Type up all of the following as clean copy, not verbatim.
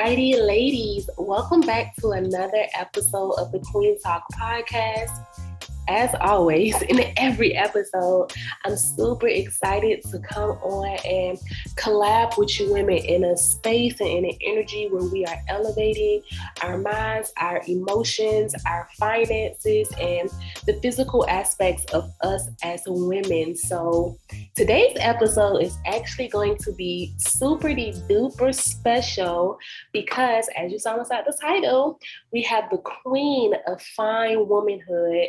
Alrighty, ladies, welcome back to another episode of the Queen Talk podcast. As always, in every episode, I'm super excited to come on and collab with you women in a space and in an energy where we are elevating our minds, our emotions, our finances, and the physical aspects of us as women. So today's episode is actually going to be super duper special because, as you saw inside the title, we have the Queen of Fine Womanhood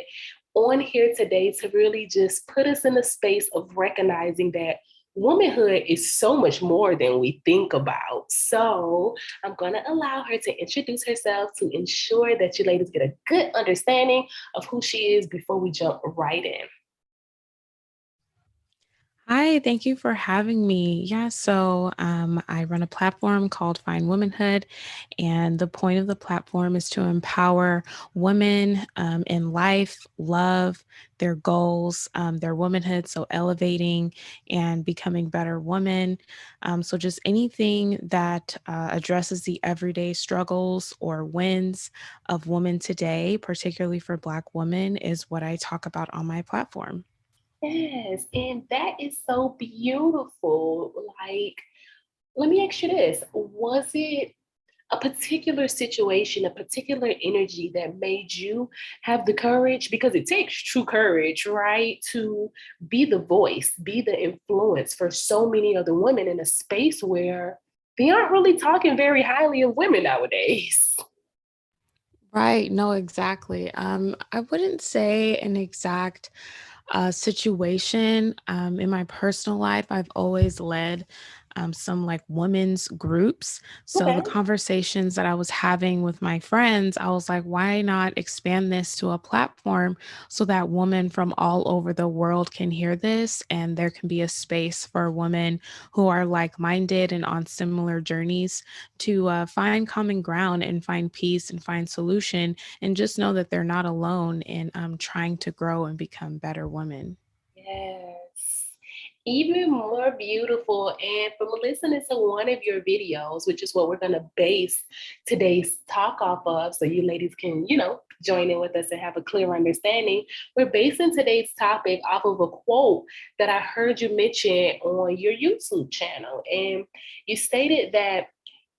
on here today to really just put us in a space of recognizing that womanhood is so much more than we think about. So I'm going to allow her to introduce herself to ensure that you ladies get a good understanding of who she is before we jump right in. Hi, thank you for having me. I run a platform called Fine Womanhood, and the point of the platform is to empower women in life, love, their goals, their womanhood, so elevating and becoming better women. So, just anything that addresses the everyday struggles or wins of women today, particularly for Black women, is what I talk about on my platform. Yes, and that is so beautiful. Like, let me ask you this. Was it a particular situation, a particular energy that made you have the courage? Because it takes true courage, right? To be the voice, be the influence for so many other women in a space where they aren't really talking very highly of women nowadays. Right. No, exactly. I wouldn't say an exact situation. In my personal life, I've always led some like women's groups. So the Okay. conversations that I was having with my friends, I was like, why not expand this to a platform so that women from all over the world can hear this and there can be a space for women who are like minded and on similar journeys to find common ground and find peace and find solution and just know that they're not alone in trying to grow and become better women. Yes. Even more beautiful. And from listening to one of your videos, which is what we're going to base today's talk off of, so you ladies can, join in with us and have a clear understanding. We're basing today's topic off of a quote that I heard you mention on your YouTube channel. And you stated that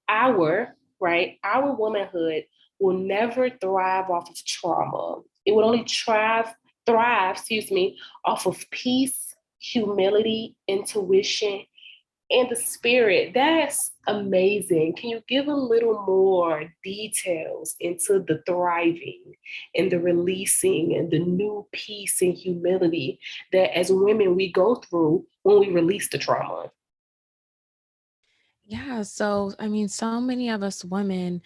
our womanhood will never thrive off of trauma. It would only thrive, off of peace, humility, intuition, and the spirit. That's amazing. Can you give a little more details into the thriving and the releasing and the new peace and humility that as women we go through when we release the trauma? Yeah, so I mean, so many of us women,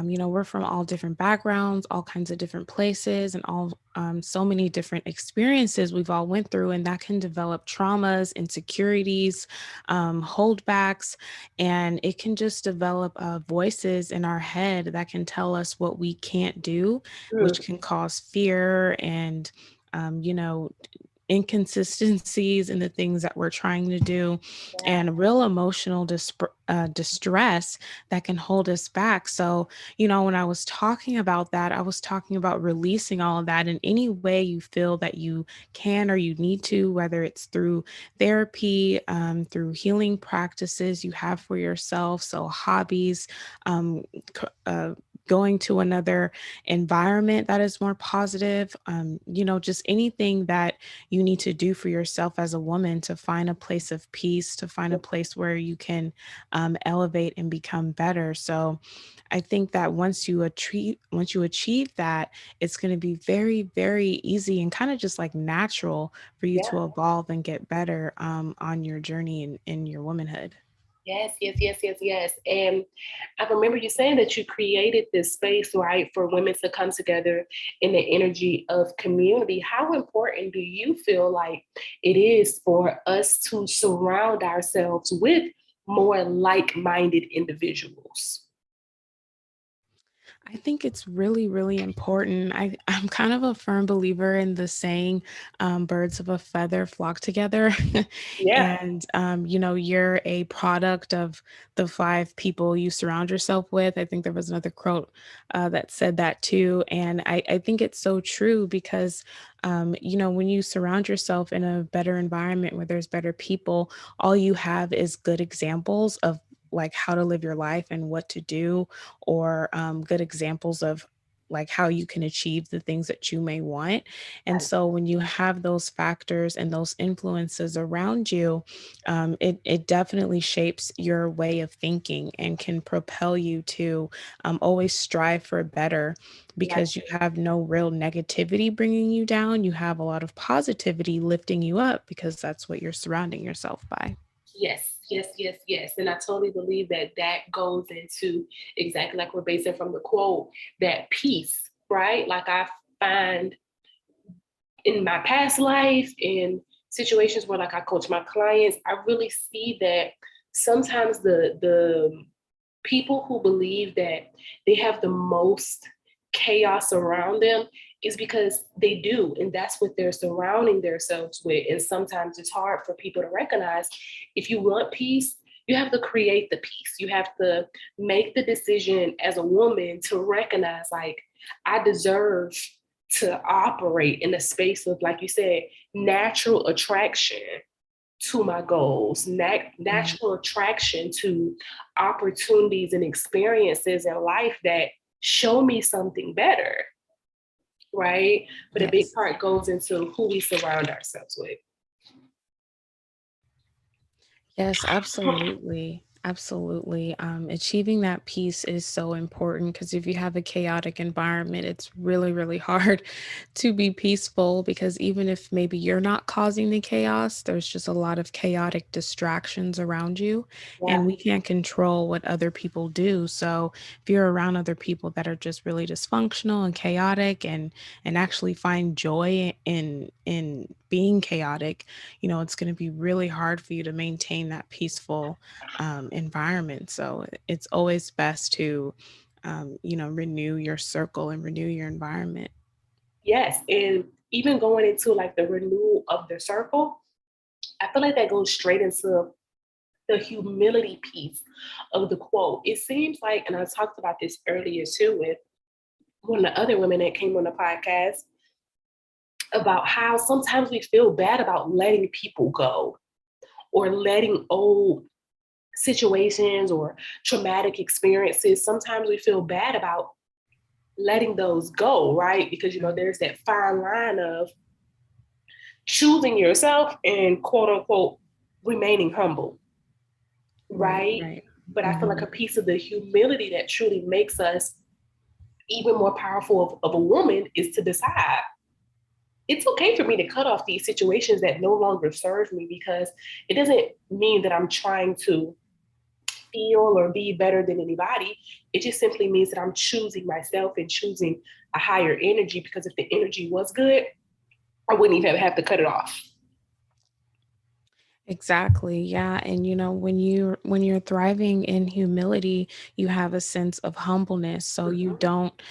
we're from all different backgrounds, all kinds of different places, and all so many different experiences we've all went through, and that can develop traumas, insecurities, holdbacks, and it can just develop voices in our head that can tell us what we can't do, which Mm. can cause fear and inconsistencies in the things that we're trying to do and real emotional distress that can hold us back. So, when I was talking about that, I was talking about releasing all of that in any way you feel that you can or you need to, whether it's through therapy, through healing practices you have for yourself. So, hobbies, um, going to another environment that is more positive, just anything that you need to do for yourself as a woman to find a place of peace, to find a place where you can elevate and become better. So I think that once you achieve that, it's going to be very, very easy and kind of just like natural for you Yeah. to evolve and get better on your journey in your womanhood. Yes, yes, yes, yes, yes. And I remember you saying that you created this space, right, for women to come together in the energy of community. How important do you feel like it is for us to surround ourselves with more like minded individuals? I think it's really, really important. I'm kind of a firm believer in the saying, birds of a feather flock together. Yeah, And, you're a product of the five people you surround yourself with. I think there was another quote that said that too. And I think it's so true because, when you surround yourself in a better environment where there's better people, all you have is good examples of like how to live your life and what to do, or good examples of like how you can achieve the things that you may want. And right. so when you have those factors and those influences around you, it definitely shapes your way of thinking and can propel you to always strive for better, because you Right. have no real negativity bringing you down. You have a lot of positivity lifting you up because that's what you're surrounding yourself by. Yes, yes, yes, yes. And I totally believe that that goes into exactly like we're basing from the quote, that peace, right? Like I find in my past life, in situations where like I coach my clients, I really see that sometimes the people who believe that they have the most chaos around them is because they do, and that's what they're surrounding themselves with. And sometimes it's hard for people to recognize, if you want peace, you have to create the peace. You have to make the decision as a woman to recognize, like, I deserve to operate in a space of, like you said, natural attraction to my goals, Right. natural attraction to opportunities and experiences in life that show me something better, right? But a big Yes. part goes into who we surround ourselves with. Yes, absolutely. Absolutely. Achieving that peace is so important because if you have a chaotic environment, it's really, really hard to be peaceful, because even if maybe you're not causing the chaos, there's just a lot of chaotic distractions around you, Yeah. and we can't control what other people do. So if you're around other people that are just really dysfunctional and chaotic, and actually find joy in being chaotic, it's going to be really hard for you to maintain that peaceful environment. So it's always best to, renew your circle and renew your environment. Yes. And even going into like the renewal of the circle, I feel like that goes straight into the humility piece of the quote. It seems like, and I talked about this earlier too with one of the other women that came on the podcast, about how sometimes we feel bad about letting people go or letting old situations or traumatic experiences. Sometimes we feel bad about letting those go, right? Because, there's that fine line of choosing yourself and quote unquote remaining humble, Right, right? right. But I feel like Hmm. a piece of the humility that truly makes us even more powerful of a woman is to decide, it's okay for me to cut off these situations that no longer serve me, because it doesn't mean that I'm trying to feel or be better than anybody. It just simply means that I'm choosing myself and choosing a higher energy, because if the energy was good, I wouldn't even have to cut it off. Exactly. Yeah. And when you're thriving in humility, you have a sense of humbleness. So you Mhm. don't,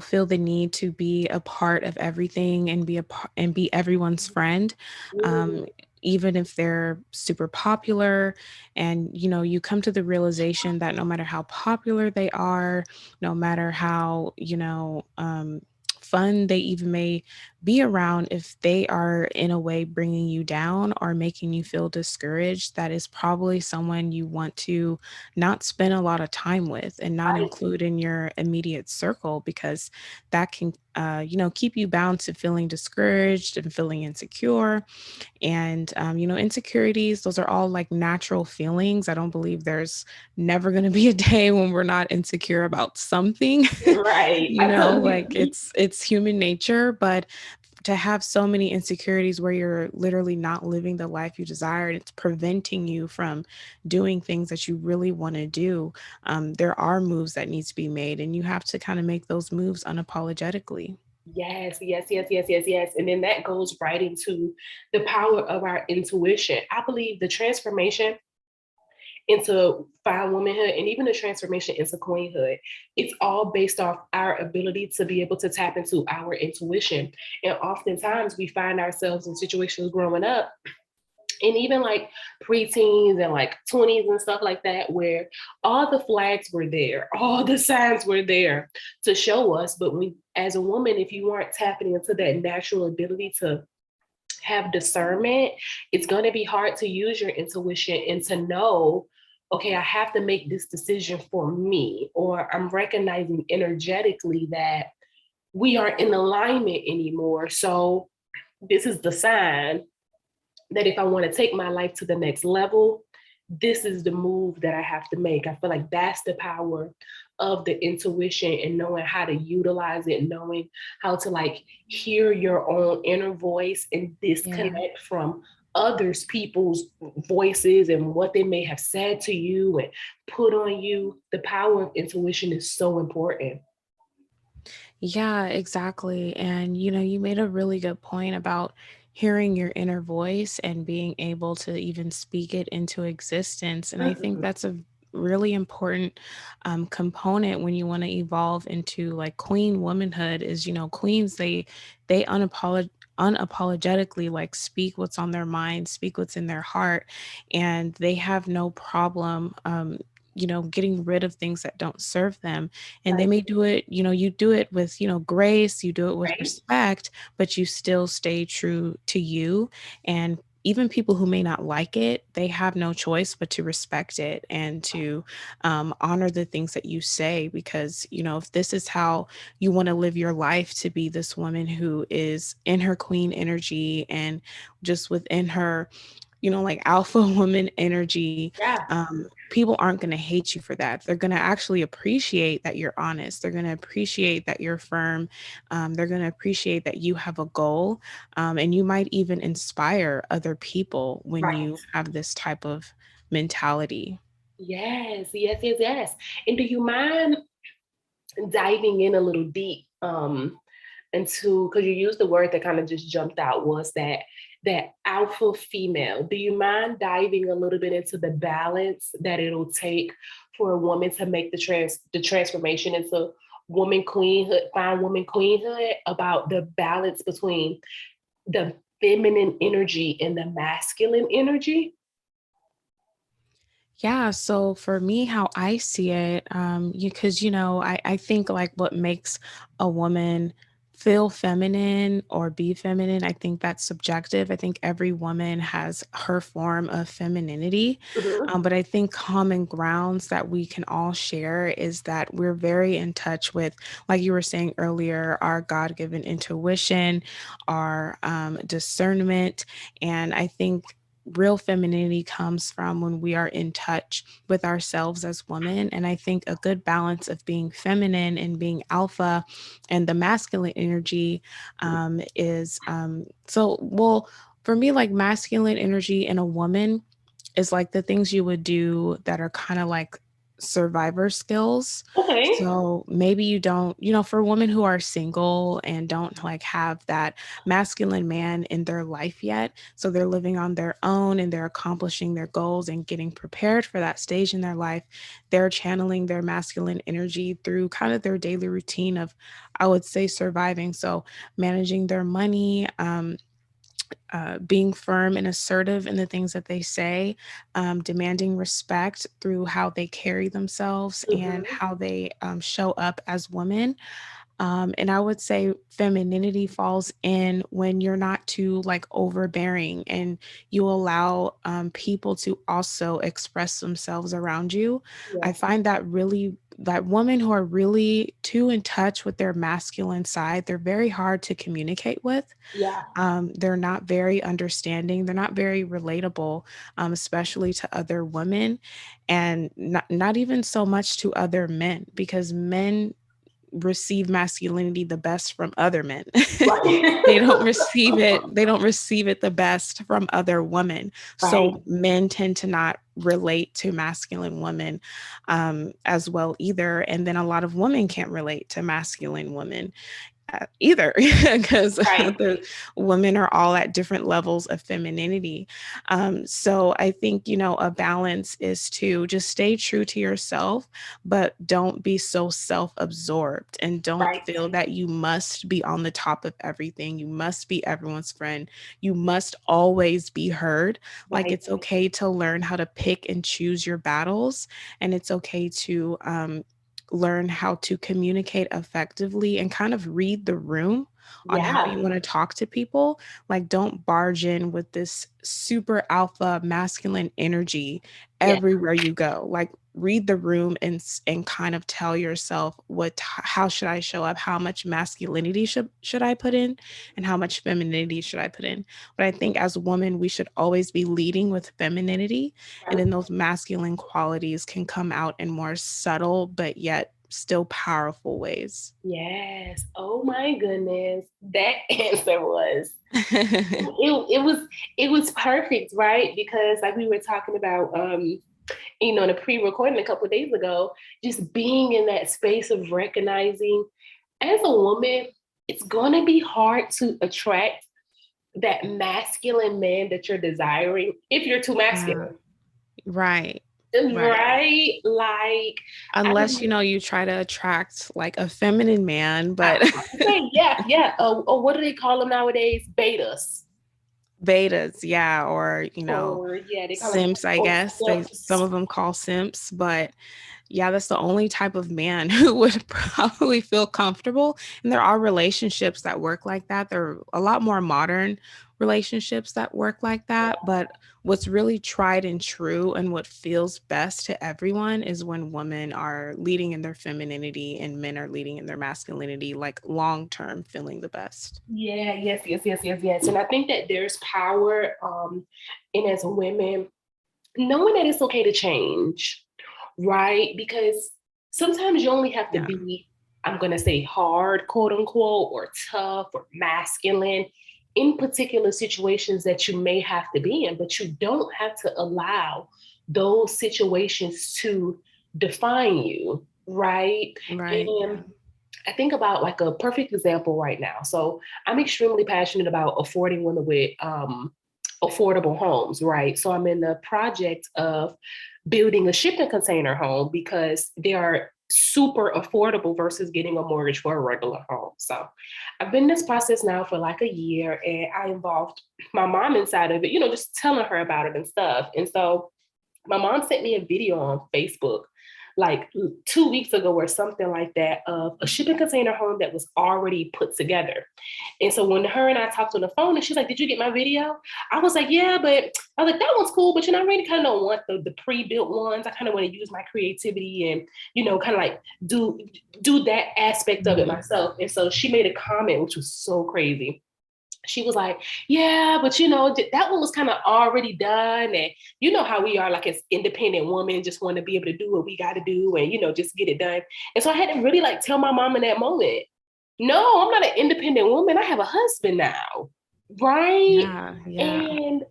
feel the need to be a part of everything and be a part and be everyone's friend. Um, Mm, even if they're super popular, and you come to the realization that no matter how popular they are, no matter how, fun they even may be around, if they are in a way bringing you down or making you feel discouraged, that is probably someone you want to not spend a lot of time with and not right. include in your immediate circle, because that can keep you bound to feeling discouraged and feeling insecure. And insecurities, those are all like natural feelings. I don't believe there's never going to be a day when we're not insecure about something. Right. I totally Like agree. it's human nature. But to have so many insecurities where you're literally not living the life you desire and it's preventing you from doing things that you really want to do, there are moves that need to be made, and you have to kind of make those moves unapologetically. Yes, yes, yes, yes, yes, yes. And then that goes right into the power of our intuition. I believe the transformation into fine womanhood and even the transformation into queenhood. It's all based off our ability to be able to tap into our intuition. And oftentimes we find ourselves in situations growing up and even like preteens and like 20s and stuff like that, where all the flags were there, all the signs were there to show us. But when, as a woman, if you aren't tapping into that natural ability to have discernment, it's going to be hard to use your intuition and to know, okay, I have to make this decision for me, or I'm recognizing energetically that we aren't in alignment anymore. So this is the sign that if I want to take my life to the next level, this is the move that I have to make. I feel like that's the power of the intuition and knowing how to utilize it, knowing how to like hear your own inner voice and Yeah. disconnect from others people's voices and what they may have said to you and put on you. The power of intuition is so important. Yeah, exactly. And you made a really good point about hearing your inner voice and being able to even speak it into existence. And I think Mhm. that's a really important component when you want to evolve into like queen womanhood is, queens, they unapologetically like speak what's on their mind, speak what's in their heart, and they have no problem getting rid of things that don't serve them. And they Like, may do it, you do it with, grace, you do it with right, respect, but you still stay true to you. And even people who may not like it, they have no choice but to respect it and to honor the things that you say. Because, if this is how you want to live your life, to be this woman who is in her queen energy and just within her like alpha woman energy, yeah, people aren't going to hate you for that. They're going to actually appreciate that you're honest. They're going to appreciate that you're firm. They're going to appreciate that you have a goal. And you might even inspire other people when right. you have this type of mentality. Yes, yes, yes, yes. And do you mind diving in a little deep into, because you used the word that kind of just jumped out, was that alpha female. Do you mind diving a little bit into the balance that it'll take for a woman to make the transformation into woman queenhood, fine woman queenhood, about the balance between the feminine energy and the masculine energy? Yeah, so for me, how I see it, because I think like what makes a woman feel feminine or be feminine, I think that's subjective. I think every woman has her form of femininity, Mhm. but I think common grounds that we can all share is that we're very in touch with, like you were saying earlier, our God-given intuition, our discernment, and I think real femininity comes from when we are in touch with ourselves as women. And I think a good balance of being feminine and being alpha and the masculine energy is well, for me, like masculine energy in a woman is like the things you would do that are kind of like survivor skills. Okay. So maybe you don't, for women who are single and don't like have that masculine man in their life yet, so they're living on their own and they're accomplishing their goals and getting prepared for that stage in their life, they're channeling their masculine energy through kind of their daily routine of, I would say, surviving. So managing their money, being firm and assertive in the things that they say, demanding respect through how they carry themselves and Mhm. how they show up as women. And I would say femininity falls in when you're not too like overbearing and you allow people to also express themselves around you. I Yes. find that really, that women who are really too in touch with their masculine side, they're very hard to communicate with. Yeah. They're not very understanding. They're not very relatable, especially to other women, and not even so much to other men, because men receive masculinity the best from other men. Right. They don't receive it the best from other women. Right. So men tend to not relate to masculine women as well either. And then a lot of women can't relate to masculine women. either, because Right. the women are all at different levels of femininity. So I think, a balance is to just stay true to yourself, but don't be so self-absorbed and don't Right. feel that you must be on the top of everything. You must be everyone's friend. You must always be heard. Like, Right. it's okay to learn how to pick and choose your battles, and it's okay to learn how to communicate effectively and kind of read the room on how Yeah. you want to talk to people. Like, don't barge in with this super alpha masculine energy Yeah. everywhere you go. Like, read the room and kind of tell yourself how should I show up, how much masculinity should I put in, and how much femininity should I put in. But I think as a woman, we should always be leading with femininity, and then those masculine qualities can come out in more subtle but yet still powerful ways. Yes. Oh my goodness. That answer was it, it was perfect, right? Because like we were talking about in the pre-recording a couple of days ago, just being in that space of recognizing as a woman, it's gonna be hard to attract that masculine man that you're desiring if you're too Yeah. masculine. Right. Right. Right? Like I Unless, you try to attract like a feminine man, I but was about to say, yeah, yeah. Or what do they call them nowadays? Betas. betas, yeah, or, Or yeah, they call them simps, I oh, guess. Some simps. of them call simps, but yeah, that's the only type of man who would probably feel comfortable. And there are relationships that work like that. There are a lot more modern relationships that work like that. But what's really tried and true and what feels best to everyone is when women are leading in their femininity and men are leading in their masculinity, like long term feeling the best. Yeah, yes, yes, yes, yes, yes. And I think that there's power in as women knowing that it's okay to change, right? Because sometimes you only have to Yeah. be, I'm gonna say hard, quote unquote, or tough or masculine in particular situations that you may have to be in, but you don't have to allow those situations to define you, right? Right. Yeah. And I think about like a perfect example right now. So I'm extremely passionate about affording women with affordable homes, right? So I'm in the project of building a shipping container home because they are super affordable versus getting a mortgage for a regular home. So I've been in this process now for like a year and I involved my mom inside of it, just telling her about it and stuff. And so my mom sent me a video on Facebook like 2 weeks ago or something like that of a shipping container home that was already put together. And so when her and I talked on the phone and she's like, "Did you get my video?" I was like, "Yeah," but I was like, "That one's cool, but I really kind of don't want the pre-built ones. I kind of want to use my creativity and, kind of like do that aspect of it Mhm. myself." And so she made a comment, which was so crazy. She was like, "Yeah, but that one was kind of already done. And you know how we are, like as independent women, just want to be able to do what we got to do and, just get it done." And so I had to really like tell my mom in that moment, "No, I'm not an independent woman. I have a husband now." Right. Yeah. Yeah. And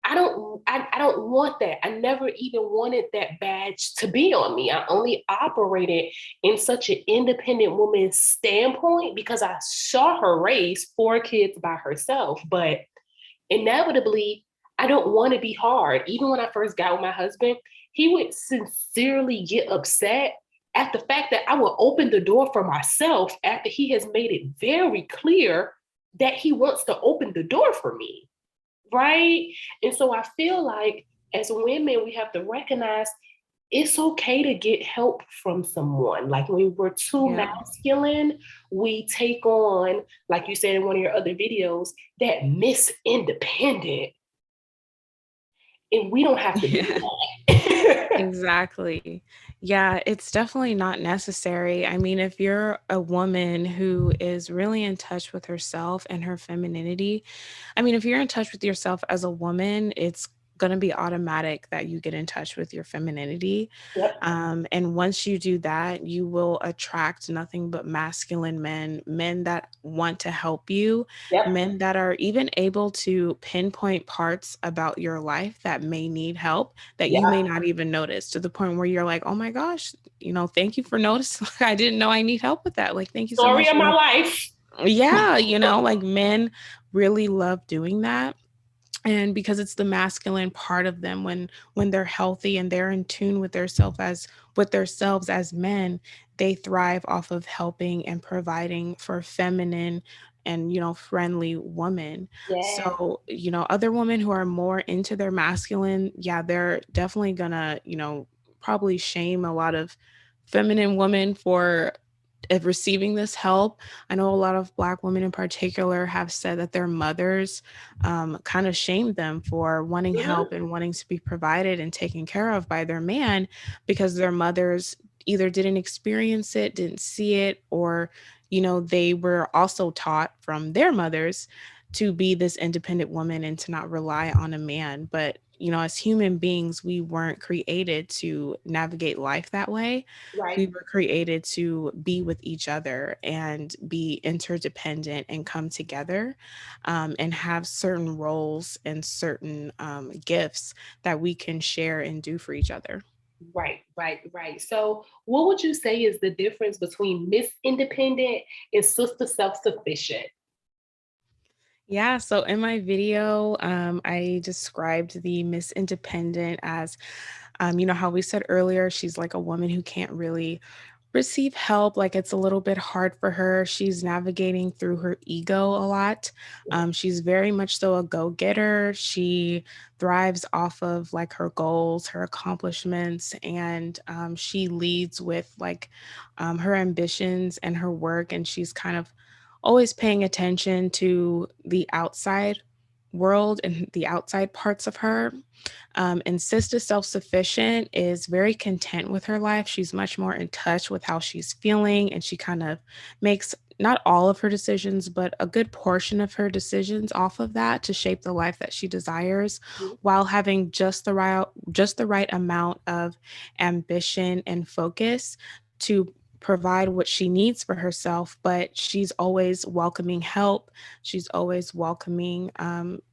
I don't want that. I never even wanted that badge to be on me. I only operated in such an independent woman's standpoint because I saw her raise 4 kids by herself. But inevitably, I don't want to be hard. Even when I first got with my husband, he would sincerely get upset at the fact that I would open the door for myself after he has made it very clear that he wants to open the door for me. Right. And so I feel like as women, we have to recognize it's okay to get help from someone. Like when we're too Yeah. masculine, we take on, like you said in one of your other videos, that Miss Independent. And we don't have to do Yeah. that. Exactly. Yeah, it's definitely not necessary. I mean, if you're a woman who is really in touch with herself and her femininity, I mean, if you're in touch with yourself as a woman, it's going to be automatic that you get in touch with your femininity. Yep. And once you do that, you will attract nothing but masculine men, men that want to help you, Yep. men that are even able to pinpoint parts about your life that may need help that you may Yeah. not even notice, to the point where you're like, oh my gosh, thank you for noticing. I didn't know I need help with that. Like, thank you so Story much of my for, life. yeah, like men really love doing that. And because it's the masculine part of them, when they're healthy and they're in tune with their self as with themselves as men, they thrive off of helping and providing for feminine and friendly women. Yeah. So other women who are more into their masculine, yeah, they're definitely gonna probably shame a lot of feminine women for receiving this help. I know a lot of Black women in particular have said that their mothers kind of shamed them for wanting help Mhm. and wanting to be provided and taken care of by their man, because their mothers either didn't experience it, didn't see it, or they were also taught from their mothers to be this independent woman and to not rely on a man. But as human beings, we weren't created to navigate life that way. We Right. were created to be with each other and be interdependent and come together, and have certain roles and certain gifts that we can share and do for each other. Right, right, right. So, what would you say is the difference between Miss Independent and Sister Self Sufficient? Yeah, so in my video, I described the Miss Independent as, how we said earlier, she's like a woman who can't really receive help. Like, it's a little bit hard for her. She's navigating through her ego a lot. She's very much so a go-getter. She thrives off of like her goals, her accomplishments, and she leads with like her ambitions and her work. And she's kind of always paying attention to the outside world and the outside parts of her. And Sister Self Sufficient is very content with her life. She's much more in touch with how she's feeling, and she kind of makes not all of her decisions, but a good portion of her decisions off of that to shape the life that she desires, Mhm. while having just the right amount of ambition and focus to provide what she needs for herself. But she's always welcoming help. She's always welcoming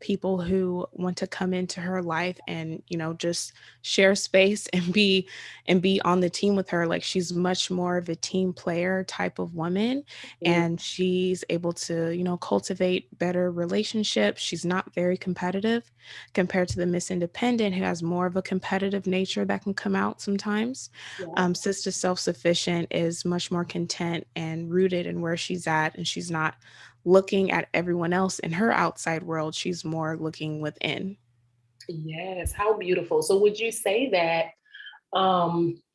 people who want to come into her life and just share space and be on the team with her. Like, she's much more of a team player type of woman, Mhm. and she's able to cultivate better relationships. She's not very competitive compared to the Miss Independent, who has more of a competitive nature that can come out sometimes. Yeah. Sister Self Sufficient is much more content and rooted in where she's at, and she's not looking at everyone else in her outside world. She's more looking within. Yes. How beautiful. So, would you say that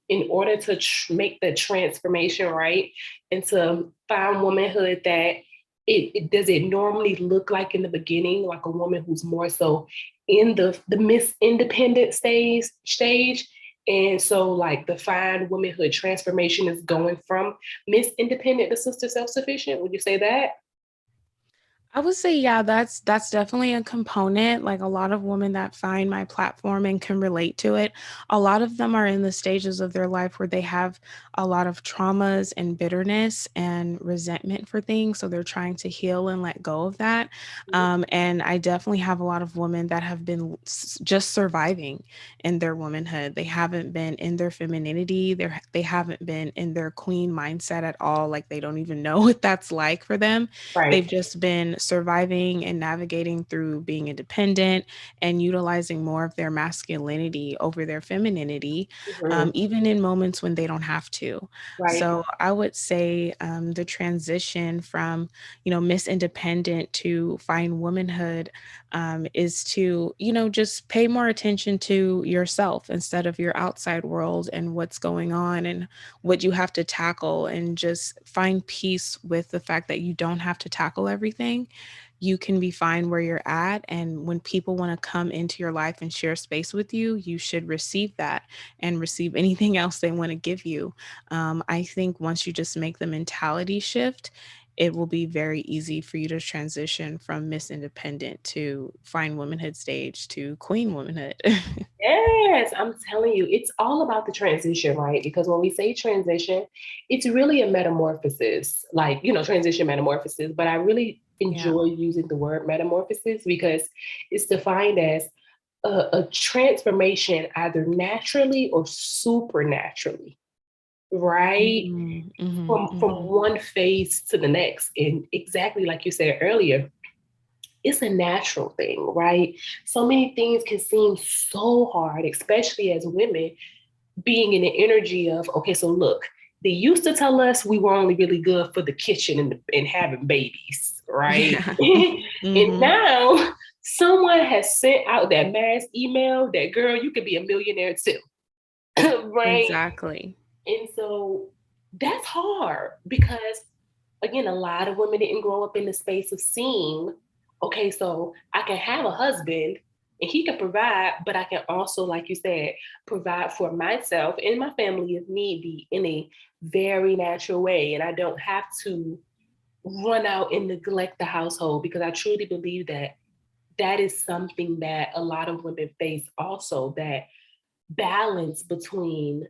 in order to make the transformation right into fine womanhood, that it does it normally look like in the beginning, like a woman who's more so in the Miss Independent stage, and so like the fine womanhood transformation is going from Miss Independent to Sister Self Sufficient. Would you say that? I would say, yeah, that's definitely a component. Like, a lot of women that find my platform and can relate to it, a lot of them are in the stages of their life where they have a lot of traumas and bitterness and resentment for things. So they're trying to heal and let go of that. Mhm. And I definitely have a lot of women that have been just surviving in their womanhood. They haven't been in their femininity. They haven't been in their queen mindset at all. Like, they don't even know what that's like for them. They've Right. just been surviving and navigating through being independent and utilizing more of their masculinity over their femininity, Mhm. even in moments when they don't have to. Right. So I would say the transition from, Miss Independent to Fine Womanhood is to, just pay more attention to yourself instead of your outside world and what's going on and what you have to tackle, and just find peace with the fact that you don't have to tackle everything. You can be fine where you're at. And when people want to come into your life and share space with you, you should receive that and receive anything else they want to give you. I think once you just make the mentality shift, it will be very easy for you to transition from Miss Independent to Fine Womanhood stage to Queen Womanhood. Yes, I'm telling you, it's all about the transition, right? Because when we say transition, it's really a metamorphosis, like, transition metamorphosis. But I really Yeah. enjoy using the word metamorphosis because it's defined as a transformation either naturally or supernaturally, right? Mhm, mhm, From mhm. one phase to the next. And exactly like you said earlier, it's a natural thing, right? So many things can seem so hard, especially as women, being in the energy of, okay, so look, they used to tell us we were only really good for the kitchen and having babies, right? Yeah. And Mhm. now someone has sent out that mass email that, girl, you could be a millionaire too, right? Exactly. And so that's hard because, again, a lot of women didn't grow up in the space of seeing, okay, so I can have a husband and he can provide, but I can also, like you said, provide for myself and my family if need be in a very natural way. And I don't have to run out and neglect the household because I truly believe that that is something that a lot of women face also, that balance between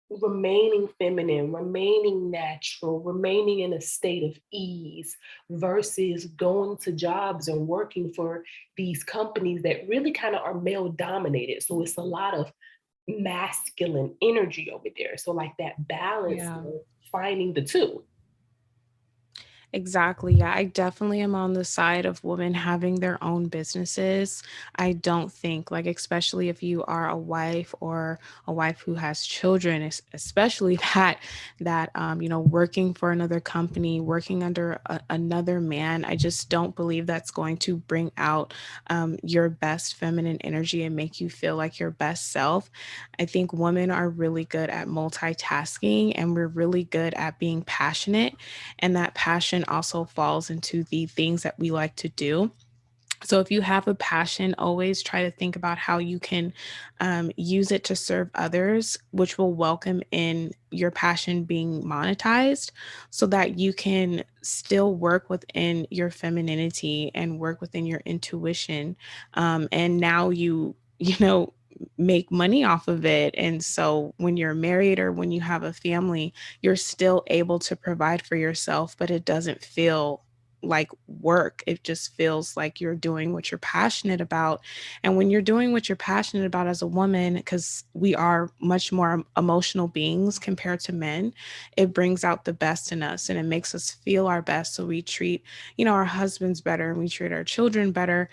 remaining feminine, remaining natural, remaining in a state of ease versus going to jobs and working for these companies that really kind of are male dominated. So it's a lot of masculine energy over there. So, like that balance Yeah. of finding the two. Exactly. Yeah, I definitely am on the side of women having their own businesses. I don't think, like, especially if you are a wife or a wife who has children, especially working for another company, working under another man. I just don't believe that's going to bring out your best feminine energy and make you feel like your best self. I think women are really good at multitasking and we're really good at being passionate, and that passion also falls into the things that we like to do. So if you have a passion, always try to think about how you can use it to serve others, which will welcome in your passion being monetized so that you can still work within your femininity and work within your intuition. And now make money off of it. And so when you're married or when you have a family, you're still able to provide for yourself, but it doesn't feel like work. It just feels like you're doing what you're passionate about. And when you're doing what you're passionate about as a woman, because we are much more emotional beings compared to men, it brings out the best in us and it makes us feel our best. So we treat, our husbands better and we treat our children better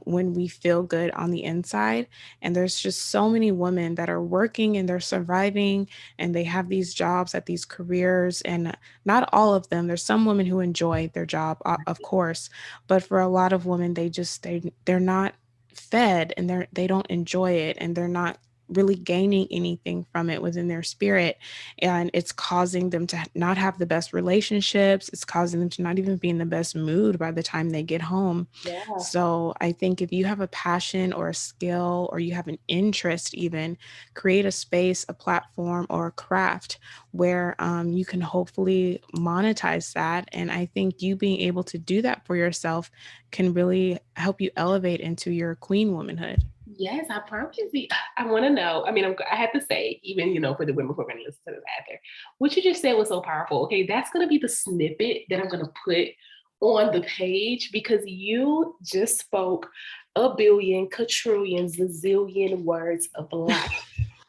when we feel good on the inside. And there's just so many women that are working and they're surviving and they have these jobs at these careers, and not all of them. There's some women who enjoy their job, of course, but for a lot of women, they're not fed and they don't enjoy it and they're not really gaining anything from it within their spirit, and it's causing them to not have the best relationships. It's causing them to not even be in the best mood by the time they get home. Yeah. So I think if you have a passion or a skill or you have an interest, even create a space, a platform, or a craft where you can hopefully monetize that. And I think you being able to do that for yourself can really help you elevate into your queen womanhood. Yes, I promise you. I want to know. I mean, I have to say, even for the women who are going to listen to this after, what you just said was so powerful. Okay, that's going to be the snippet that I'm going to put on the page because you just spoke a billion, quadrillion, zillion words of life.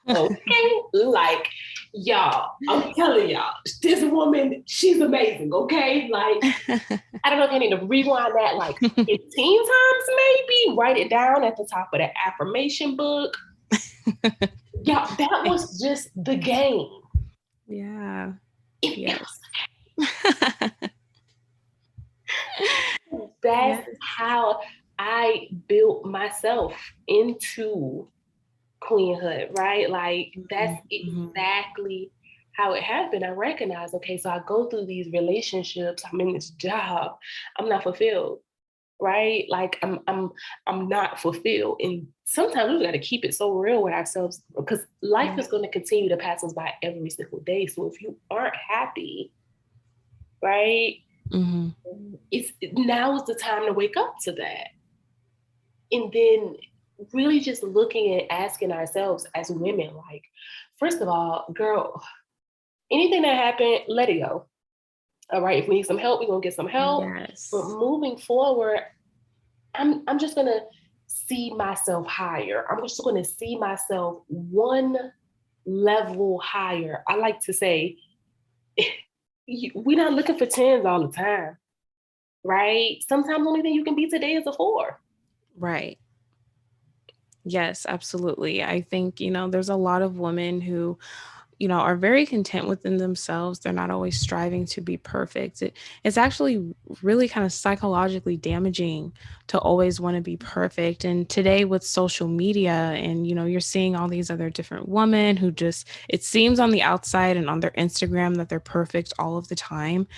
Okay, like y'all, I'm telling y'all, this woman, she's amazing. Okay, like I don't know if you need to rewind that like 15 times, maybe write it down at the top of the affirmation book. Yeah, that was just the game. Yeah. Yes. That's Yeah. how I built myself into queenhood, right? Like that's Mhm, mhm. exactly how it happened. I recognize, okay, so I go through these relationships, I'm in this job, I'm not fulfilled, right? Like I'm not fulfilled. And sometimes we got to keep it so real with ourselves because life Yeah. is going to continue to pass us by every single day. So if you aren't happy, right? Mm-hmm. It's now is the time to wake up to that. And then really just looking and asking ourselves as women, like, first of all, girl, anything that happened, let it go. All right, if we need some help, we're gonna get some help. But Yes. moving forward, I'm just gonna see myself higher. I'm just gonna see myself one level higher. I like to say we're not looking for tens all the time, right? Sometimes the only thing you can be today is a four. Right. Yes, absolutely. I think, there's a lot of women who are very content within themselves. They're not always striving to be perfect. It's actually really kind of psychologically damaging to always want to be perfect. And today with social media and, you're seeing all these other different women who just, it seems on the outside and on their Instagram that they're perfect all of the time.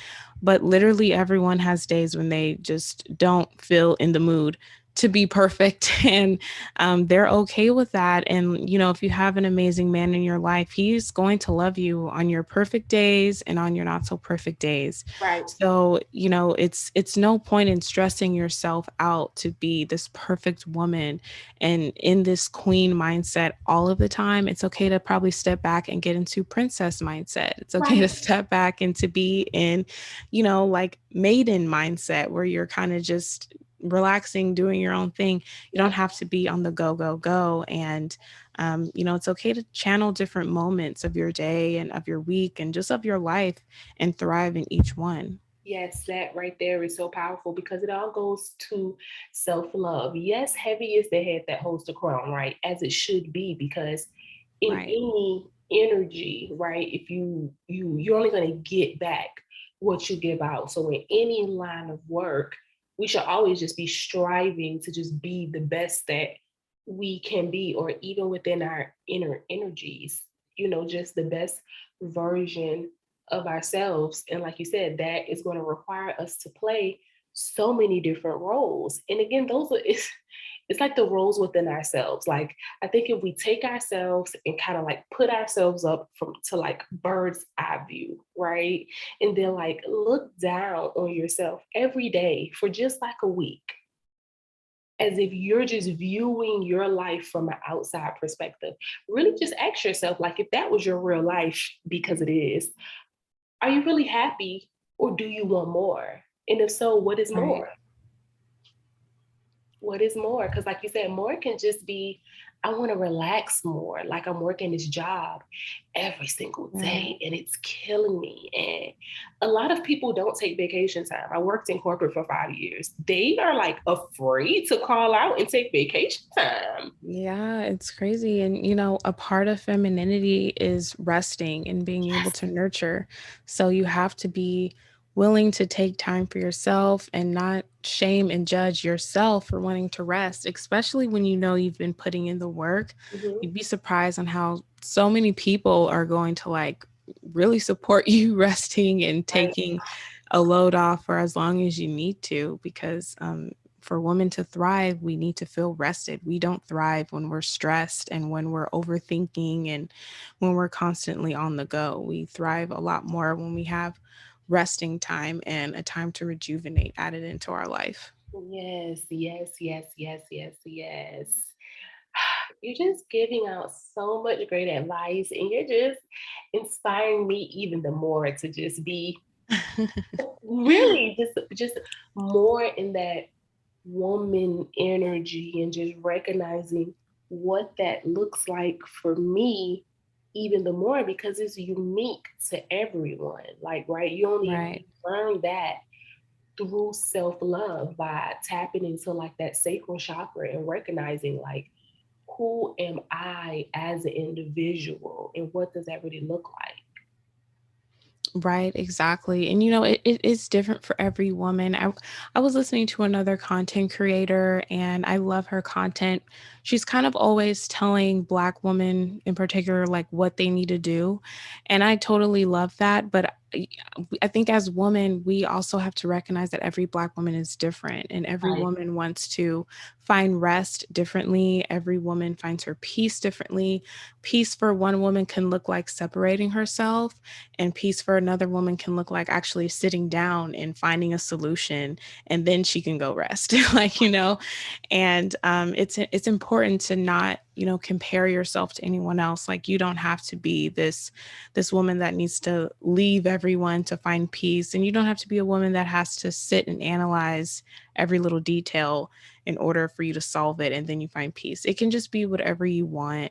But literally everyone has days when they just don't feel in the mood to be perfect and they're okay with that. And if you have an amazing man in your life, he's going to love you on your perfect days and on your not so perfect days. Right. So it's no point in stressing yourself out to be this perfect woman and in this queen mindset all of the time. It's okay to probably step back and get into princess mindset. It's okay to Right. step back and to be in like maiden mindset where you're kind of just relaxing, doing your own thing. You don't Yep. have to be on the go, go, go. And, it's okay to channel different moments of your day and of your week and just of your life and thrive in each one. Yes, that right there is so powerful because it all goes to self love. Yes, heavy is the head that holds the crown, right? As it should be, because in Right. any energy, right, if you're only going to get back what you give out. So in any line of work, we should always just be striving to just be the best that we can be, or even within our inner energies, just the best version of ourselves. And like you said, that is going to require us to play so many different roles. And again, those are it's like the roles within ourselves. Like I think if we take ourselves and kind of like put ourselves up from to like bird's eye view, right? And then like look down on yourself every day for just like a week, as if you're just viewing your life from an outside perspective. Really just ask yourself, like, if that was your real life, because it is, are you really happy, or do you want more? And if so, what is Right. more? What is more? Because, like you said, more can just be, I want to relax more. Like I'm working this job every single Right. day and it's killing me. And a lot of people don't take vacation time. I worked in corporate for 5 years. They are like afraid to call out and take vacation time. Yeah, it's crazy. And, a part of femininity is resting and being able Yes. to nurture. So you have to be willing to take time for yourself and not shame and judge yourself for wanting to rest, especially when you've been putting in the work. Mhm. You'd be surprised on how so many people are going to like really support you resting and Right. taking a load off for as long as you need to because for women to thrive, we need to feel rested. We don't thrive when we're stressed and when we're overthinking and when we're constantly on the go. We thrive a lot more when we have resting time and a time to rejuvenate added into our life. Yes, yes, yes, yes, yes, yes. You're just giving out so much great advice and you're just inspiring me even the more to just be really just more in that woman energy and just recognizing what that looks like for me even the more, because it's unique to everyone. Like, right, you only Right. learn that through self-love by tapping into like that sacral chakra and recognizing like, who am I as an individual and what does that really look like? Right, exactly. And it is different for every woman. I was listening to another content creator and I love her content. She's kind of always telling black women in particular like what they need to do. And I totally love that, but I think as women, we also have to recognize that every Black woman is different and every Right, woman wants to find rest differently. Every woman finds her peace differently. Peace for one woman can look like separating herself, and peace for another woman can look like actually sitting down and finding a solution, and then she can go rest. Like, and it's important to not, compare yourself to anyone else. Like, you don't have to be this woman that needs to leave everyone to find peace. And you don't have to be a woman that has to sit and analyze every little detail in order for you to solve it and then you find peace. It can just be whatever you want.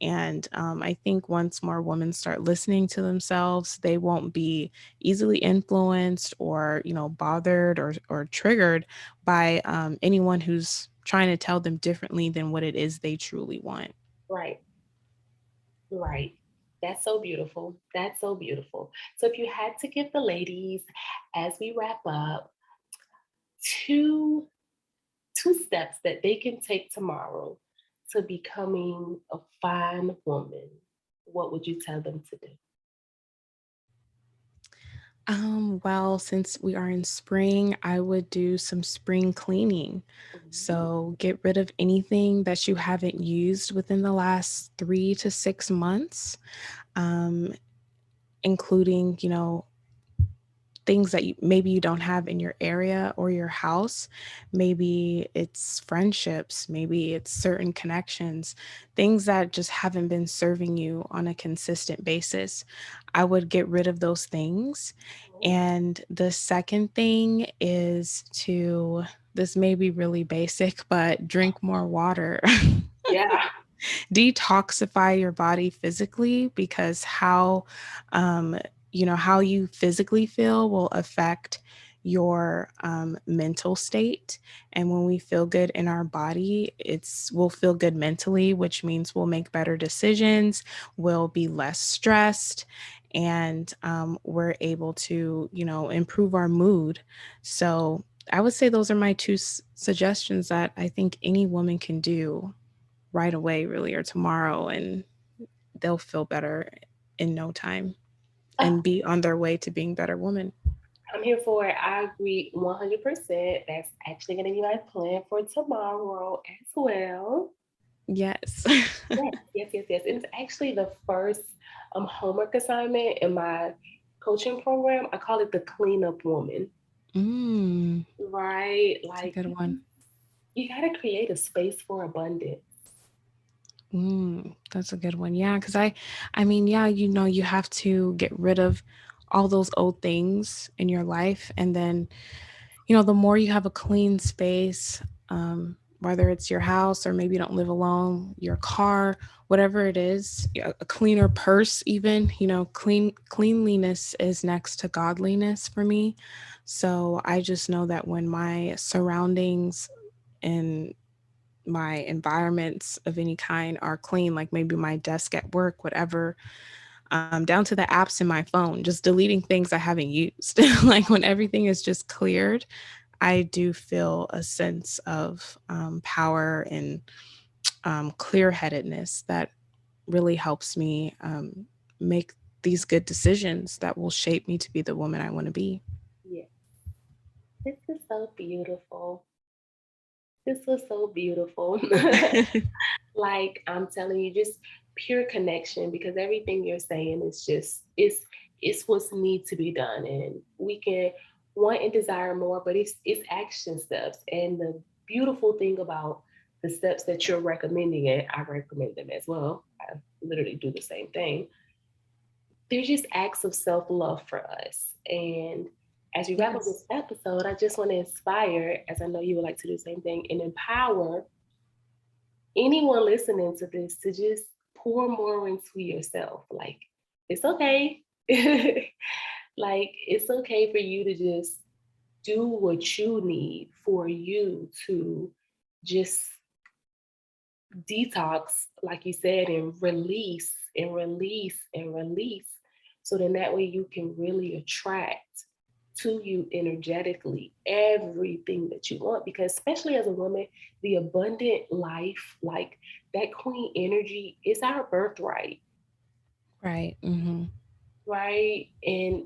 And I think once more women start listening to themselves, they won't be easily influenced or, bothered or triggered by anyone who's trying to tell them differently than what it is they truly want. right, right. That's so beautiful. That's so beautiful. So if you had to give the ladies, as we wrap up, two two steps that they can take tomorrow to becoming a fine woman, what would you tell them to do? Well, since we are in spring, I would do some spring cleaning. Ooh, So get rid of anything that you haven't used within the last 3 to 6 months, um, including, things that maybe you don't have in your area or your house. Maybe it's friendships, maybe it's certain connections, things that just haven't been serving you on a consistent basis. I would get rid of those things. And the second thing is to, this may be really basic, but drink more water. yeah, Detoxify your body physically, because um how you physically feel will affect your mental state. And when we feel good in our body, we'll feel good mentally, which means we'll make better decisions, we'll be less stressed, and we're able to, improve our mood. So I would say those are my two suggestions that I think any woman can do right away, really, or tomorrow, and they'll feel better in no time oh, and be on their way to being better women. I'm here for it. I agree 100%. That's actually going to be my plan for tomorrow as well. Yes. Yes, yes, yes, yes. And it's actually the first homework assignment in my coaching program. I call it the cleanup woman, Mm, right? it's a Like good one. you got to create a space for abundance. That's a good one. Yeah, because I mean, yeah, you have to get rid of all those old things in your life, and then the more you have a clean space, whether it's your house or maybe you don't live alone, your car, whatever it is, a cleaner purse, even, cleanliness is next to godliness for me. So I just know that when my surroundings and my environments of any kind are clean, like maybe my desk at work, whatever, down to the apps in my phone, just deleting things I haven't used. Like when everything is just cleared, I do feel a sense of power and clear headedness that really helps me make these good decisions that will shape me to be the woman I want to be. Yeah, this is so beautiful. This was so beautiful. Like I'm telling you, just pure connection because everything you're saying is just it's what's need to be done, and we can want and desire more, but it's action steps. And the beautiful thing about the steps that you're recommending, and I recommend them as well. I literally do the same thing. They're just acts of self love for us. And as we wrap up Yes. this episode, I just want to inspire, as I know you would like to do the same thing, and empower anyone listening to this to just pour more into yourself. Like, it's okay. Like, it's okay for you to just do what you need for you to just detox, like you said, and release and release and release. So then that way you can really attract to you energetically everything that you want. Because especially as a woman, the abundant life, like that queen energy, is our birthright, Right. Hmm. right? And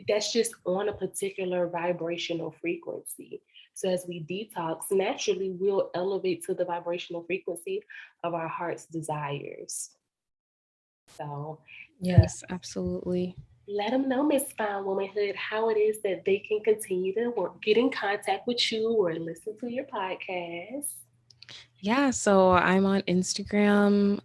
that's just on a particular vibrational frequency. So as we detox, naturally we'll elevate to the vibrational frequency of our heart's desires. So Yes, absolutely. let them know, Miss Fine Womanhood, how it is that they can continue to get in contact with you or listen to your podcast. Yeah, so I'm on Instagram,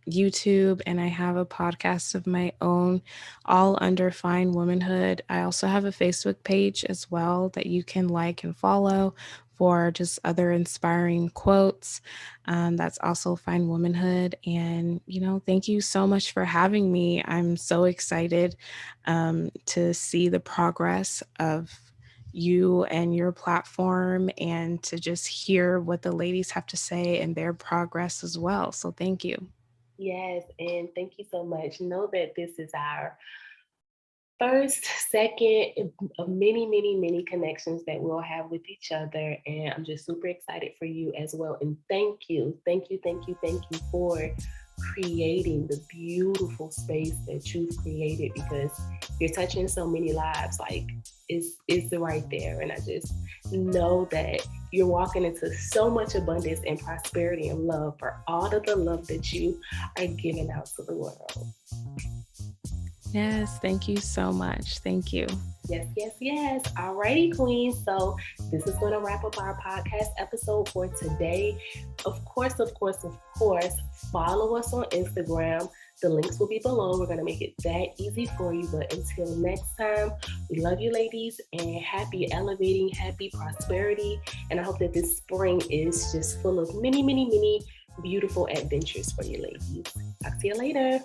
YouTube, and I have a podcast of my own, all under Fine Womanhood. I also have a Facebook page as well that you can like and follow for just other inspiring quotes. That's also Fine Womanhood. And, thank you so much for having me. I'm so excited to see the progress of you and your platform and to just hear what the ladies have to say and their progress as well. So thank you. Yes, and thank you so much. Know that this is our first, second of many, many, many connections that we'll have with each other. And I'm just super excited for you as well. And thank you, thank you, thank you, thank you for creating the beautiful space that you've created, because you're touching so many lives. Like it's right there. And I just know that you're walking into so much abundance and prosperity and love for all of the love that you are giving out to the world. Yes, thank you so much. Thank you. Yes, yes, yes. Alrighty, Queen. So this is going to wrap up our podcast episode for today. Of course, follow us on Instagram. The links will be below. We're going to make it that easy for you. But until next time, we love you, ladies, and happy elevating, happy prosperity. And I hope that this spring is just full of many, many, many beautiful adventures for you, ladies. Talk to you later.